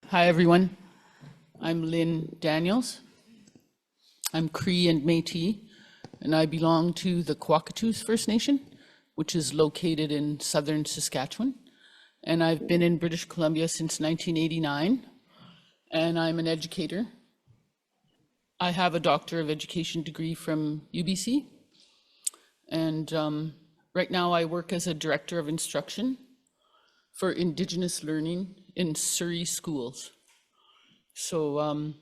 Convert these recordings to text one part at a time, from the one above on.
Hi, everyone. I'm Lynn Daniels. I'm Cree and Métis, and I belong to the Quakatoos First Nation, which is located in southern Saskatchewan. And I've been in British Columbia since 1989, and I'm an educator. I have a Doctor of Education degree from UBC, and right now I work as a Director of Instruction for Indigenous learning in Surrey schools. So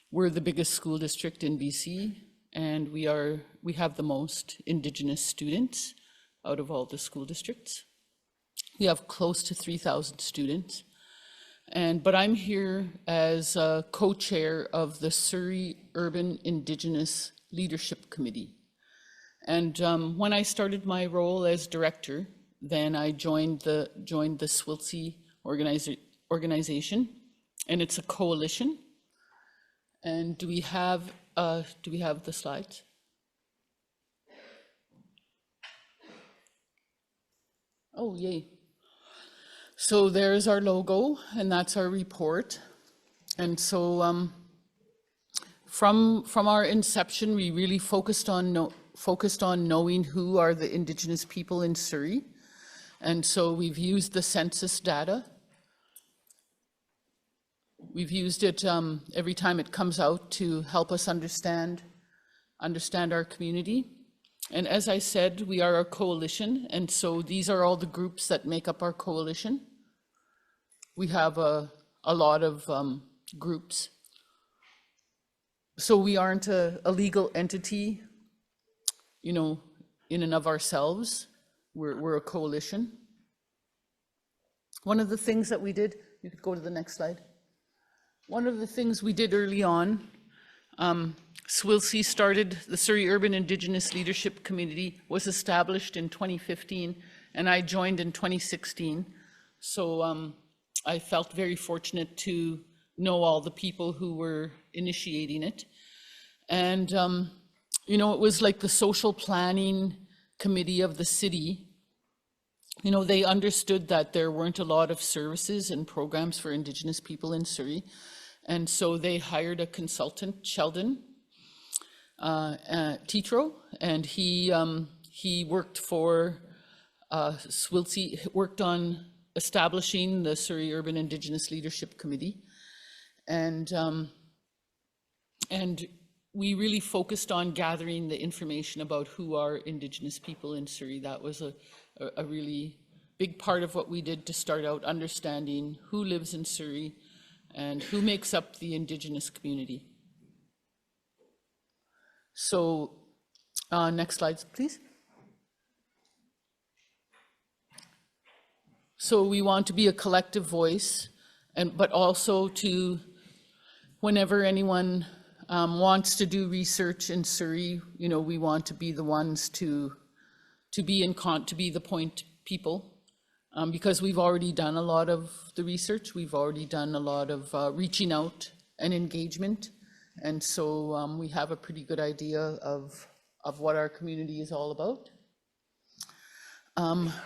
we're the biggest school district in BC, and we have the most Indigenous students out of all the school districts. We have close to 3,000 students. But I'm here as a co-chair of the Surrey Urban Indigenous Leadership Committee. And when I started my role as director, then I joined the SUILC organization, and it's a coalition. And do we have the slides? Oh, yay. So there's our logo, and that's our report. And so from our inception, we really focused on knowing who are the Indigenous people in Surrey. And so we've used the census data. We've used it every time it comes out to help us understand our community. And as I said, we are a coalition, and so these are all the groups that make up our coalition. We have a lot of groups. So we aren't a legal entity, you know, in and of ourselves. We're a coalition. One of the things that we did, you could go to the next slide. One of the things we did early on, SUILC started, the Surrey Urban Indigenous Leadership Committee was established in 2015, and I joined in 2016. So I felt very fortunate to know all the people who were initiating it. And, you know, it was like the social planning committee of the city. You know, they understood that there weren't a lot of services and programs for Indigenous people in Surrey. And so they hired a consultant, Sheldon Tetro, and he worked for SUILC, worked on establishing the Surrey Urban Indigenous Leadership Committee. And we really focused on gathering the information about who are Indigenous people in Surrey. That was a really big part of what we did to start out understanding who lives in Surrey and who makes up the Indigenous community. So next slides, please. So we want to be a collective voice, but also to, whenever anyone wants to do research in Surrey, you know, we want to be the ones to be the point people, because we've already done a lot of the research. We've already done a lot of reaching out and engagement. And so we have a pretty good idea of what our community is all about.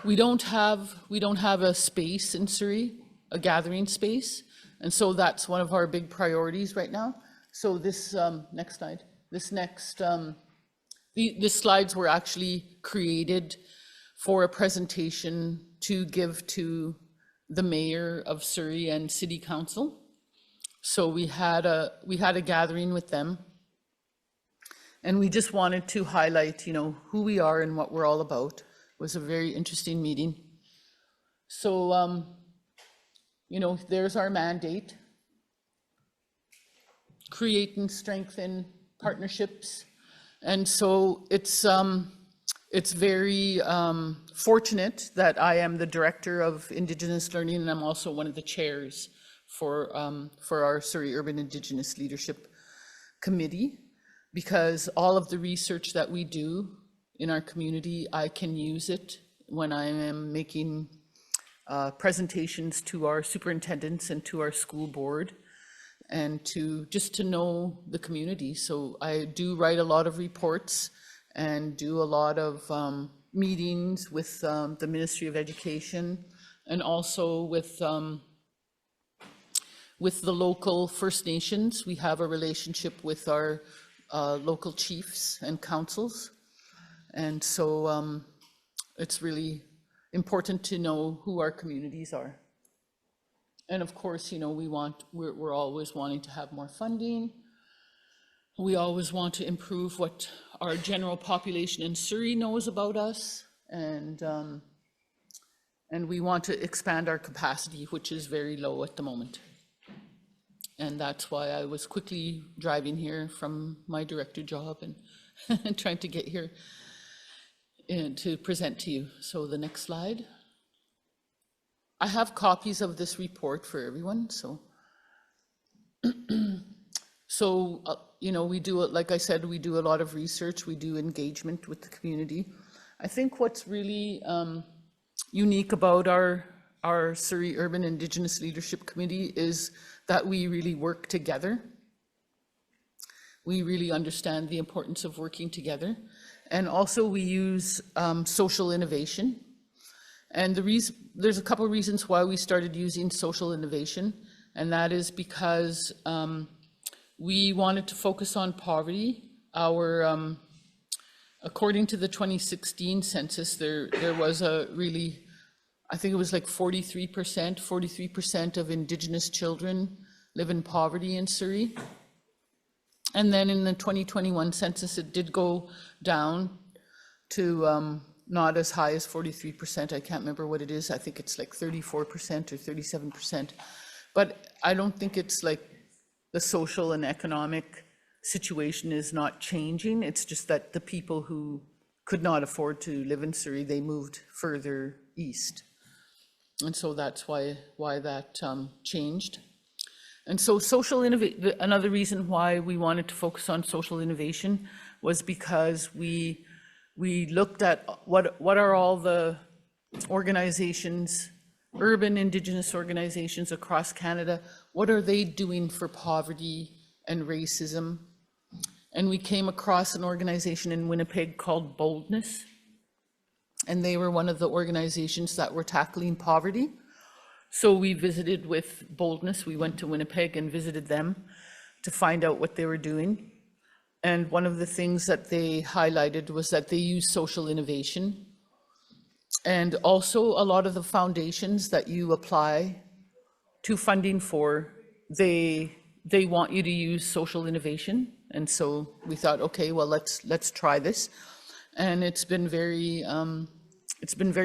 We don't have a space in Surrey, a gathering space. And so that's one of our big priorities right now. So this next slide, these slides were actually created for a presentation to give to the mayor of Surrey and city council. So we had a gathering with them, and we just wanted to highlight, you know, who we are and what we're all about. It was a very interesting meeting. So, you know, there's our mandate: create and strengthen partnerships. And so it's very fortunate that I am the director of Indigenous learning, and I'm also one of the chairs for our Surrey Urban Indigenous Leadership Committee, because all of the research that we do in our community, I can use it when I am making presentations to our superintendents and to our school board, and just to know the community. So I do write a lot of reports and do a lot of meetings with the Ministry of Education, and also with with the local First Nations. We have a relationship with our local chiefs and councils. And so it's really important to know who our communities are. And of course, you know, we're always wanting to have more funding. We always want to improve what our general population in Surrey knows about us. And we want to expand our capacity, which is very low at the moment. And that's why I was quickly driving here from my director job and trying to get here to present to you. So the next slide. I have copies of this report for everyone. So, you know, we do it, like I said, we do a lot of research. We do engagement with the community. I think what's really unique about our Surrey Urban Indigenous Leadership Committee is that we really work together. We really understand the importance of working together. And also we use social innovation. And there's a couple of reasons why we started using social innovation, and that is because we wanted to focus on poverty. According to the 2016 census, there was a really, I think it was like 43% of Indigenous children live in poverty in Surrey. And then in the 2021 census, it did go down to not as high as 43%. I can't remember what it is. I think it's like 34% or 37%. But I don't think it's like the social and economic situation is not changing. It's just that the people who could not afford to live in Surrey, they moved further east. And so that's why that changed. And so another reason why we wanted to focus on social innovation was because we looked at what are all the organizations, urban Indigenous organizations across Canada, what are they doing for poverty and racism? And we came across an organization in Winnipeg called Boldness, and they were one of the organizations that were tackling poverty. So we visited with Boldness. We went to Winnipeg and visited them to find out what they were doing. And one of the things that they highlighted was that they use social innovation. And also a lot of the foundations that you apply to funding for, they want you to use social innovation. And so we thought, okay, well, let's try this. And it's been very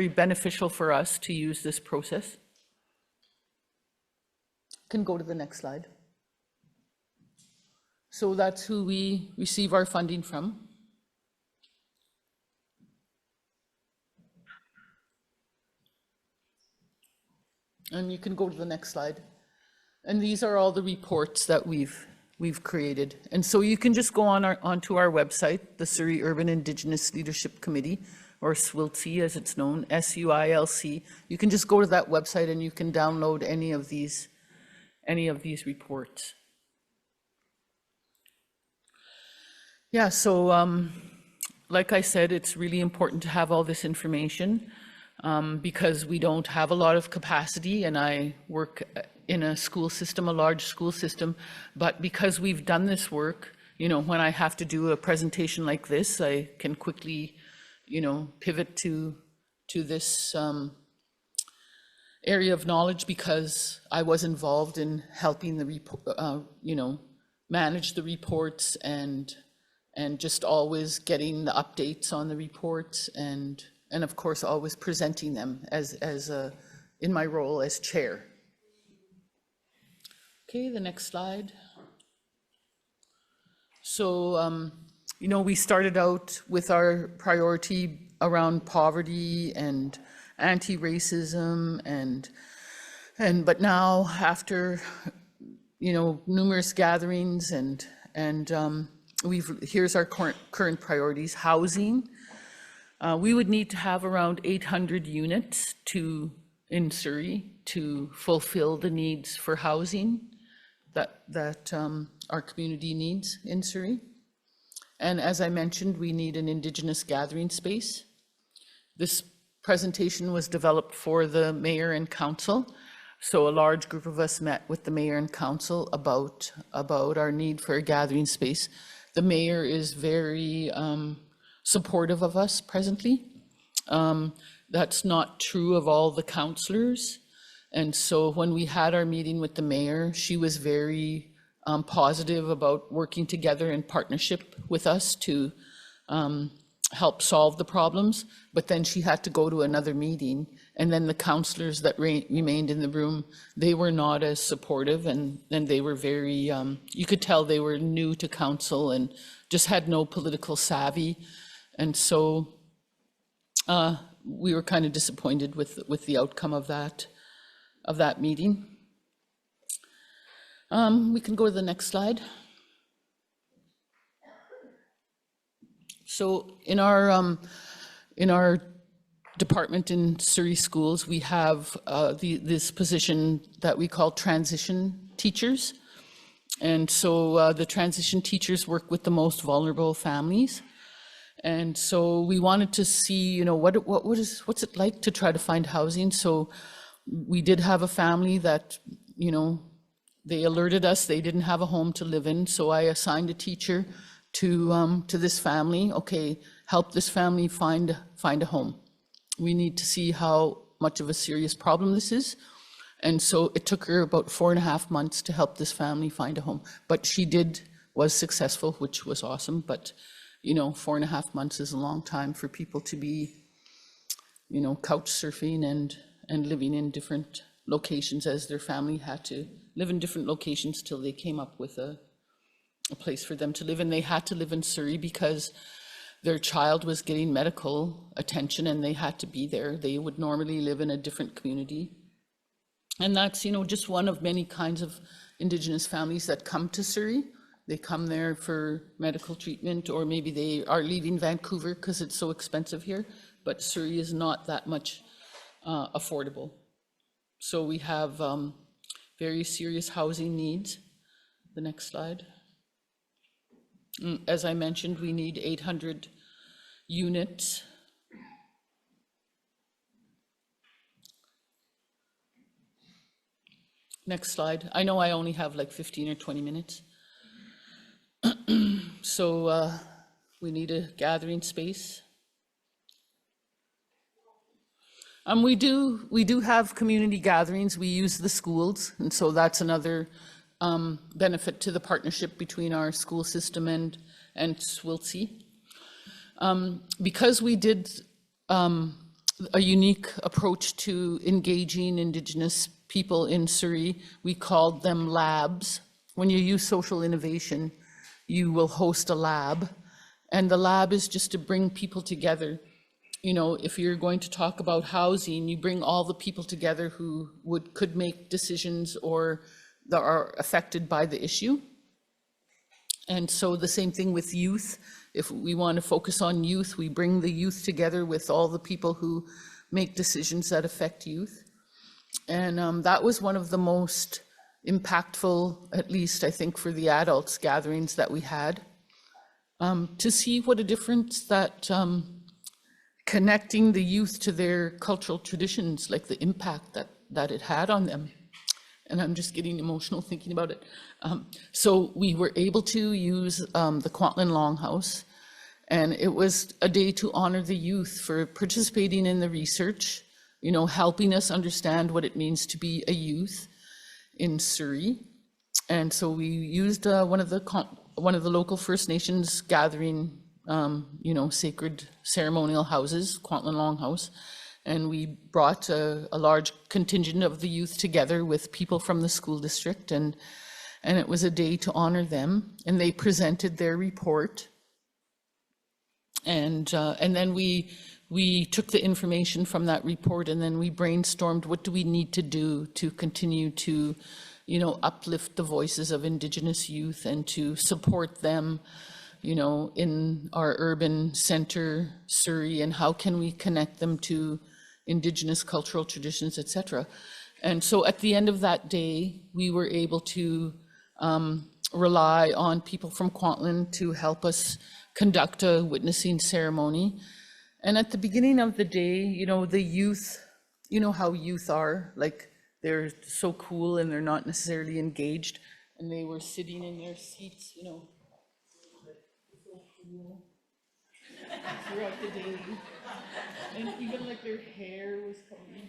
beneficial for us to use this process. Can go to the next slide. So that's who we receive our funding from. And you can go to the next slide. And these are all the reports that we've created. And so you can just go onto our website, the Surrey Urban Indigenous Leadership Committee, or SUILC as it's known, SUILC. You can just go to that website and you can download any of these reports. Yeah, so like I said, it's really important to have all this information because we don't have a lot of capacity, and I work in a school system, a large school system, but because we've done this work, you know, when I have to do a presentation like this, I can quickly, you know, pivot to this area of knowledge because I was involved in helping manage the reports and just always getting the updates on the reports and of course always presenting them as in my role as chair. Okay, the next slide. So, you know, we started out with our priority around poverty and anti-racism but now after, you know, numerous gatherings and here's our current priorities. Housing. We would need to have around 800 units in Surrey to fulfill the needs for housing that our community needs in Surrey. And as I mentioned, we need an Indigenous gathering space. This presentation was developed for the mayor and council. So a large group of us met with the mayor and council about our need for a gathering space. The mayor is very supportive of us presently. That's not true of all the councillors. And so when we had our meeting with the mayor, she was very positive about working together in partnership with us to help solve the problems. But then she had to go to another meeting. And then the councillors that remained in the room, they were not as supportive, and they were very, you could tell they were new to council and just had no political savvy. And so we were kind of disappointed with the outcome of that meeting. We can go to the next slide. So in our department in Surrey schools, we have this position that we call transition teachers. And so the transition teachers work with the most vulnerable families. And so we wanted to see, what's it like to try to find housing. So we did have a family that, they alerted us they didn't have a home to live in. So I assigned a teacher to this family. Okay, help this family find a home. We need to see how much of a serious problem this is. And so it took her about 4.5 months to help this family find a home. But she was successful, which was awesome. But 4.5 months is a long time for people to be, couch surfing and living in different locations, as their family had to live in different locations till they came up with a place for them to live. And they had to live in Surrey because their child was getting medical attention and they had to be there. They would normally live in a different community. And that's, just one of many kinds of Indigenous families that come to Surrey. They come there for medical treatment, or maybe they are leaving Vancouver because it's so expensive here, but Surrey is not that much affordable. So we have very serious housing needs. The next slide. As I mentioned, we need 800 units. Next slide. I know I only have like 15 or 20 minutes. So we need a gathering space. We do have community gatherings. We use the schools, and so that's another benefit to the partnership between our school system and SUILC. Because we did a unique approach to engaging Indigenous people in Surrey, we called them labs. When you use social innovation, you will host a lab, and the lab is just to bring people together. If you're going to talk about housing, you bring all the people together who could make decisions or that are affected by the issue. And so the same thing with youth. If we want to focus on youth, we bring the youth together with all the people who make decisions that affect youth. And that was one of the most impactful, at least I think for the adults, gatherings that we had, to see what a difference that connecting the youth to their cultural traditions, like the impact that it had on them. And I'm just getting emotional thinking about it. So we were able to use the Kwantlen Longhouse, and it was a day to honor the youth for participating in the research, helping us understand what it means to be a youth in Surrey. And so we used one of the local First Nations gathering, sacred ceremonial houses, Kwantlen Longhouse. And we brought a large contingent of the youth together with people from the school district, and it was a day to honor them. And they presented their report. And then we took the information from that report, and then we brainstormed, what do we need to do to continue to, uplift the voices of Indigenous youth and to support them, in our urban center, Surrey, and how can we connect them to Indigenous cultural traditions, etc. And so at the end of that day, we were able to rely on people from Kwantlen to help us conduct a witnessing ceremony. And at the beginning of the day, the youth, how youth are, like they're so cool and they're not necessarily engaged. And they were sitting in their seats, you know, so cool throughout the day. And even like their hair was coming.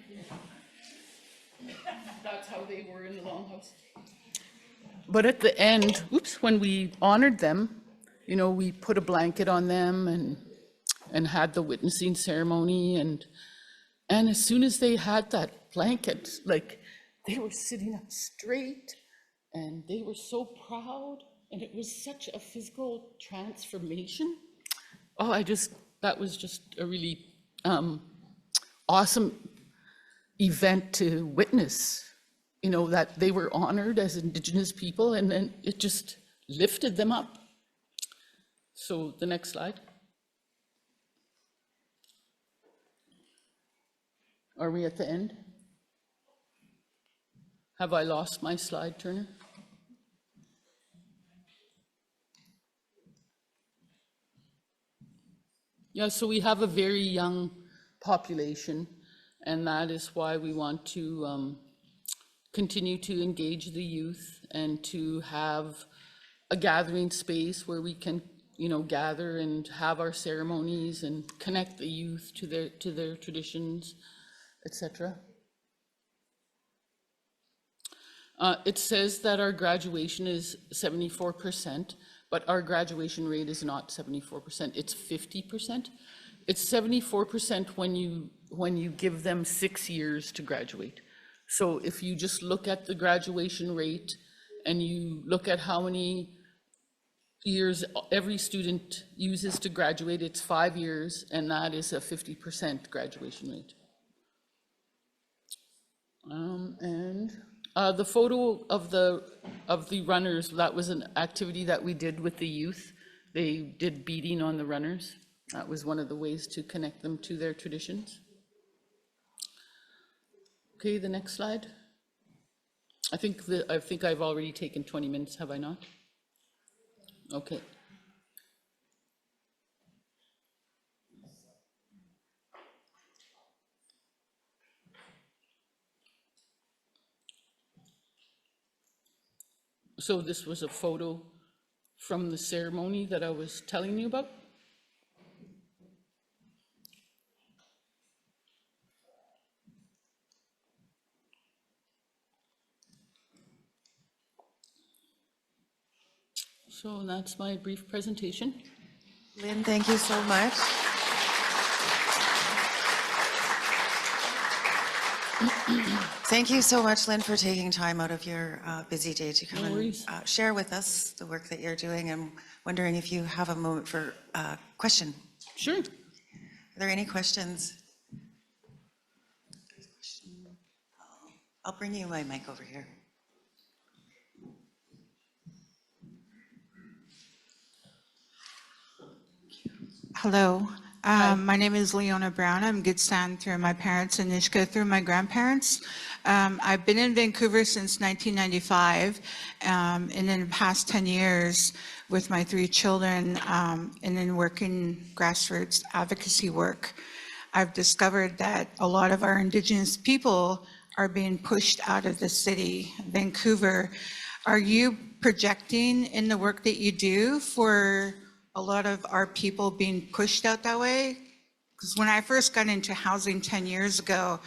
That's how they were in the longhouse. But at the end, oops, when we honored them, you know, we put a blanket on them and had the witnessing ceremony. And as soon as they had that blanket, like they were sitting up straight and they were so proud. And it was such a physical transformation. Oh, that was just a really awesome event to witness, you know, that they were honored as Indigenous people, and then it just lifted them up. So the next slide. Are we at the end? Have I lost my slide, Turner? Yeah, so we have a very young population, and that is why we want to continue to engage the youth and to have a gathering space where we can, you know, gather and have our ceremonies and connect the youth to their traditions, etc. It says that our graduation is 74%, but our graduation rate is not 74%, it's 50%. It's 74% when you give them 6 years to graduate. So if you just look at the graduation rate and you look at how many years every student uses to graduate, it's 5 years, and that is a 50% graduation rate. The photo of the runners, that was an activity that we did with the youth. They did beading on the runners. That was one of the ways to connect them to their traditions. Okay, the next slide. I think I've already taken 20 minutes, have I not? Okay. So this was a photo from the ceremony that I was telling you about. So that's my brief presentation. Lynn, thank you so much. Thank you so much, Lynn, for taking time out of your busy day to come and share with us the work that you're doing. I'm wondering if you have a moment for a question. Sure. Are there any questions? I'll bring you my mic over here. Hello, my name is Leona Brown. I'm Gitsan through my parents and Nishka through my grandparents. I've been in Vancouver since 1995, and in the past 10 years with my 3 children, and then working grassroots advocacy work, I've discovered that a lot of our Indigenous people are being pushed out of the city, Vancouver. Are you projecting in the work that you do for a lot of our people being pushed out that way? Because when I first got into housing 10 years ago,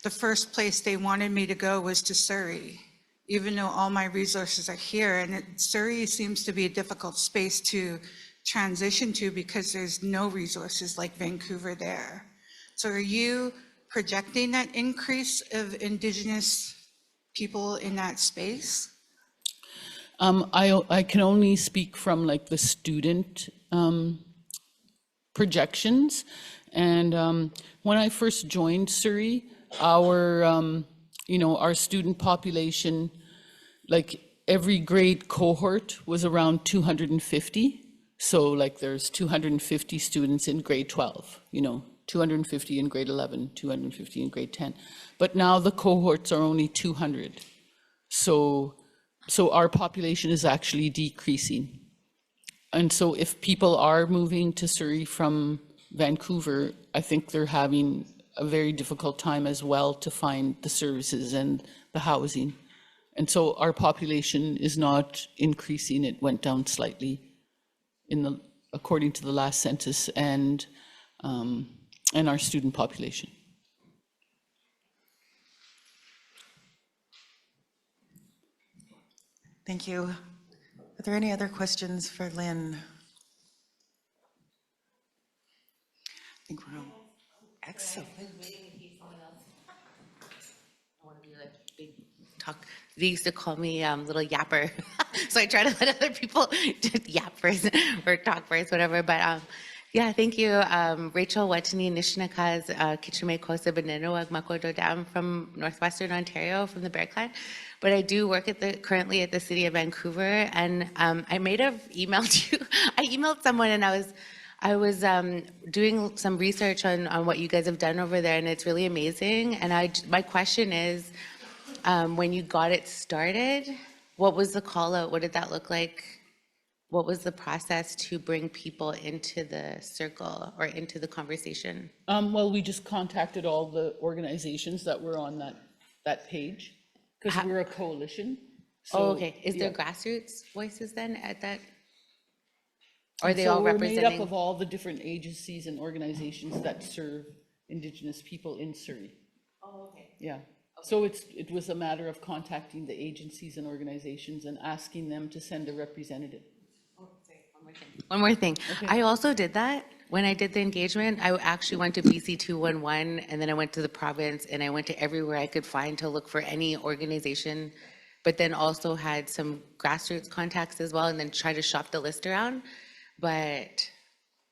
the first place they wanted me to go was to Surrey, even though all my resources are here. And Surrey seems to be a difficult space to transition to because there's no resources like Vancouver there. So are you projecting that increase of Indigenous people in that space? I can only speak from like the student projections. And when I first joined Surrey, our student population, like every grade cohort was around 250. So like there's 250 students in grade 12, 250 in grade 11, 250 in grade 10. But now the cohorts are only 200. So our population is actually decreasing. And so if people are moving to Surrey from Vancouver, I think they're having a very difficult time as well to find the services and the housing. And so our population is not increasing, it went down slightly according to the last census, and our student population. Thank you. Are there any other questions for Lynn? I think we're on. Excellent. Talk. They used to call me little yapper, so I try to let other people yap first or talk first, whatever. But yeah, thank you, Rachel Wetini Nishinakas Kichime Kosa Benenowag Makoto Dam from Northwestern Ontario, from the Bear Clan. But I do work currently at the City of Vancouver, and I may have emailed you. I emailed someone, and I was doing some research on what you guys have done over there, and it's really amazing. And my question is, when you got it started, what was the call out? What did that look like? What was the process to bring people into the circle or into the conversation? Well, we just contacted all the organizations that were on that page, because we're a coalition. So, Oh, okay. Is there yeah. grassroots voices then at that? Or are they So all we're representing? made up of all the different agencies and organizations that serve Indigenous people in Surrey. Oh, okay. Yeah. So it was a matter of contacting the agencies and organizations and asking them to send a representative. Oh, sorry. One more thing. Okay. I also did that. When I did the engagement, I actually went to BC 211, and then I went to the province, and I went to everywhere I could find to look for any organization, but then also had some grassroots contacts as well, and then try to shop the list around. But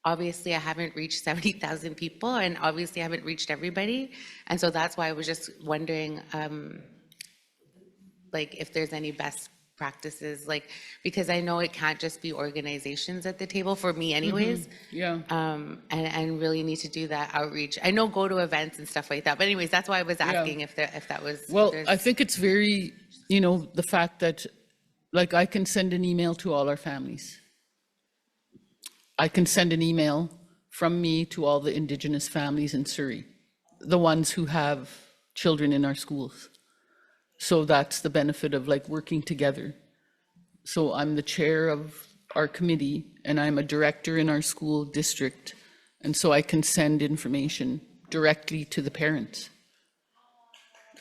obviously I haven't reached 70,000 people, and obviously I haven't reached everybody. And so that's why I was just wondering, like, if there's any best practices, like, because I know it can't just be organizations at the table for me anyways. Yeah. And really need to do that outreach. I know go to events and stuff like that, but anyways, that's why I was asking if that was. Well, I think it's very, the fact that, like, I can send an email to all our families. I can send an email from me to all the Indigenous families in Surrey, the ones who have children in our schools. So that's the benefit of, like, working together. So I'm the chair of our committee, and I'm a director in our school district. And so I can send information directly to the parents.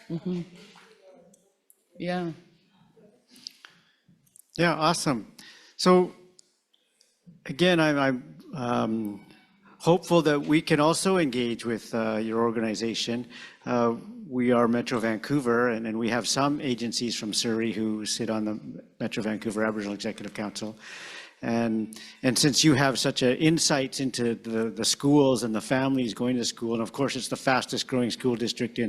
Mm-hmm. Yeah. Yeah, awesome. So again, I'm hopeful that we can also engage with your organization. We are Metro Vancouver, and we have some agencies from Surrey who sit on the Metro Vancouver Aboriginal Executive Council. And since you have such insights into the schools and the families going to school, and of course it's the fastest growing school district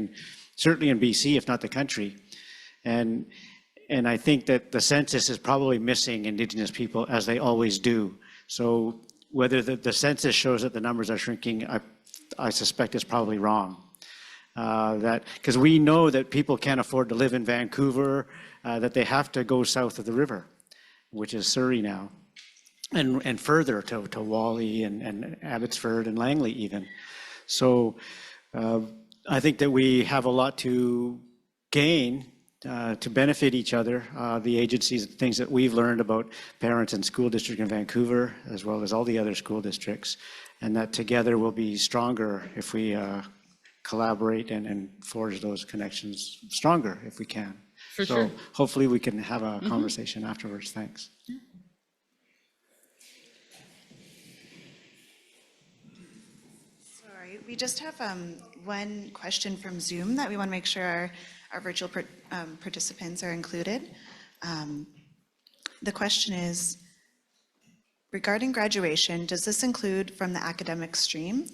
certainly in BC, if not the country. And I think that the census is probably missing Indigenous people, as they always do. So whether the census shows that the numbers are shrinking, I suspect it's probably wrong. Because we know that people can't afford to live in Vancouver, that they have to go south of the river, which is Surrey now, and further to Wally and Abbotsford and Langley even. So I think that we have a lot to gain to benefit each other, the agencies, things that we've learned about parents and school district in Vancouver, as well as all the other school districts, and that together we'll be stronger if we collaborate and forge those connections stronger if we can. For sure. Hopefully we can have a conversation afterwards. Thanks. Sorry, we just have one question from Zoom that we want to make sure our virtual participants are included. The question is, regarding graduation, does this include from the academic stream?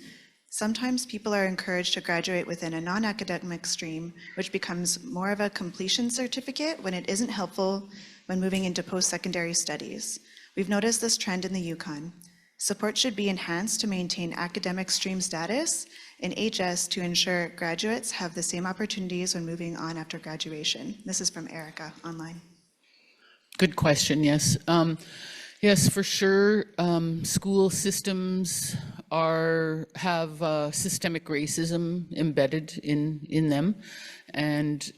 Sometimes people are encouraged to graduate within a non-academic stream, which becomes more of a completion certificate when it isn't helpful when moving into post-secondary studies. We've noticed this trend in the Yukon. Support should be enhanced to maintain academic stream status in HS to ensure graduates have the same opportunities when moving on after graduation. This is from Erica online. Good question, yes. Yes, for sure, school systems have systemic racism embedded in them, and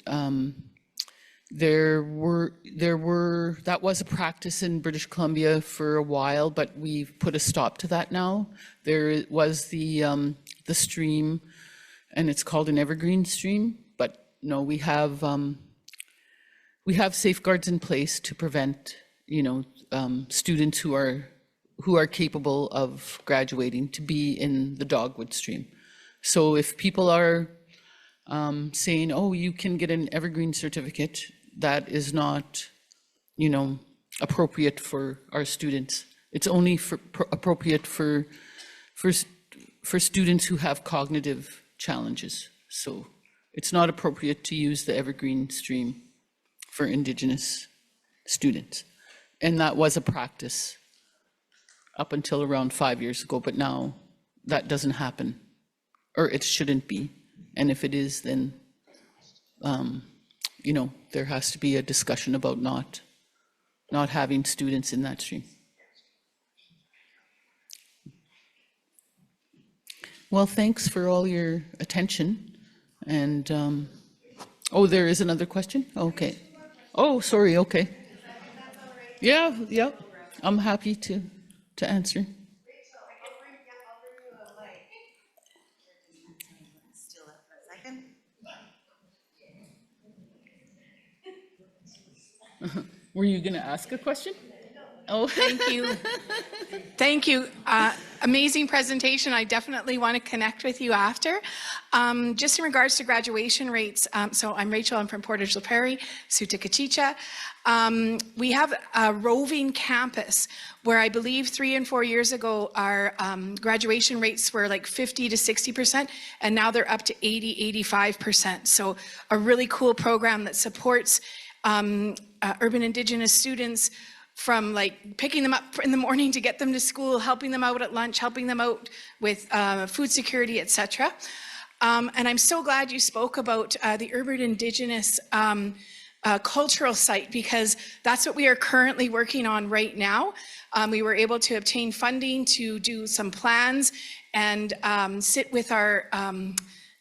that was a practice in British Columbia for a while, but we've put a stop to that now. There was the stream, and it's called an evergreen stream, but no, we have safeguards in place to prevent, students who are capable of graduating to be in the dogwood stream. So if people are saying, oh, you can get an evergreen certificate, that is not, appropriate for our students. It's only appropriate for students who have cognitive challenges. So it's not appropriate to use the evergreen stream for Indigenous students. And that was a practice up until around 5 years ago, but now that doesn't happen, or it shouldn't be. And if it is, then, there has to be a discussion about not having students in that stream. Well, thanks for all your attention. And, there is another question? Okay. Oh, sorry, okay. Yeah, I'm happy to answer. Still up for a second. Were you going to ask a question? Oh, Thank you. Thank you. Amazing presentation. I definitely want to connect with you after. Just in regards to graduation rates, so I'm Rachel, I'm from Portage La Prairie, Sutakachicha. We have a roving campus where I believe 3 and 4 years ago, our graduation rates were like 50 to 60%, and now they're up to 80, 85%. So a really cool program that supports urban Indigenous students from like picking them up in the morning to get them to school, helping them out at lunch, helping them out with food security, etc. And I'm so glad you spoke about the urban Indigenous cultural site, because that's what we are currently working on right now. We were able to obtain funding to do some plans and sit with our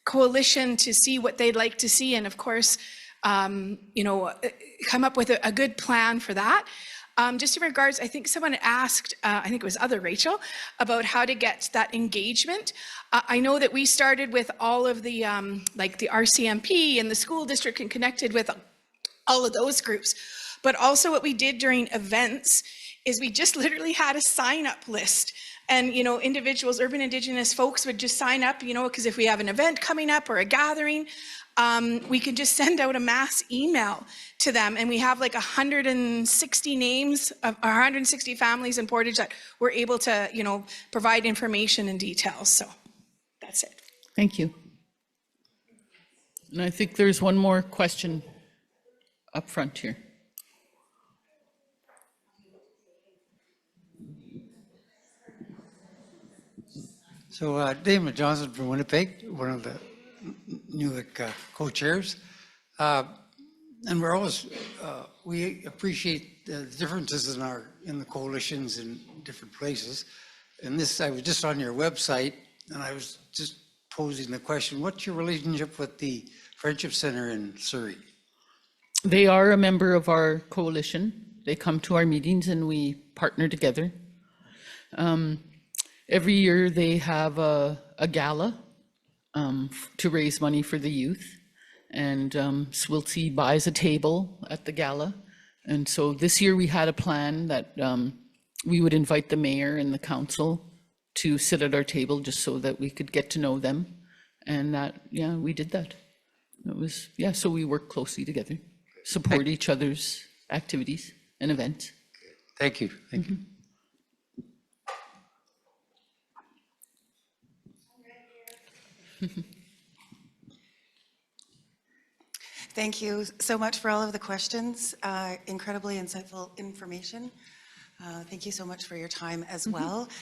coalition to see what they'd like to see, and of course, come up with a good plan for that. Just in regards, I think someone asked, I think it was other Rachel, about how to get that engagement. I know that we started with all of the, like the RCMP and the school district, and connected with all of those groups. But also what we did during events is we just literally had a sign-up list. And, individuals, urban Indigenous folks would just sign up, because if we have an event coming up or a gathering, we can just send out a mass email to them. And we have like 160 names of 160 families in Portage that we're able to, provide information and details. So that's it. thank you. And I think there's one more question up front here. So Damon Johnson from Winnipeg, one of the NUICC co-chairs. And we're always, we appreciate the differences in the coalitions in different places. And this, I was just on your website, and I was just posing the question, what's your relationship with the Friendship Center in Surrey? They are a member of our coalition. They come to our meetings and we partner together. Every year they have a gala to raise money for the youth. And SUILC buys a table at the gala. And so this year we had a plan that we would invite the mayor and the council to sit at our table just so that we could get to know them. And that, yeah, we did that. It was, yeah, so we work closely together, support each other's activities and events. Thank you. Thank you. Thank you so much for all of the questions. Incredibly insightful information. Thank you so much for your time as well.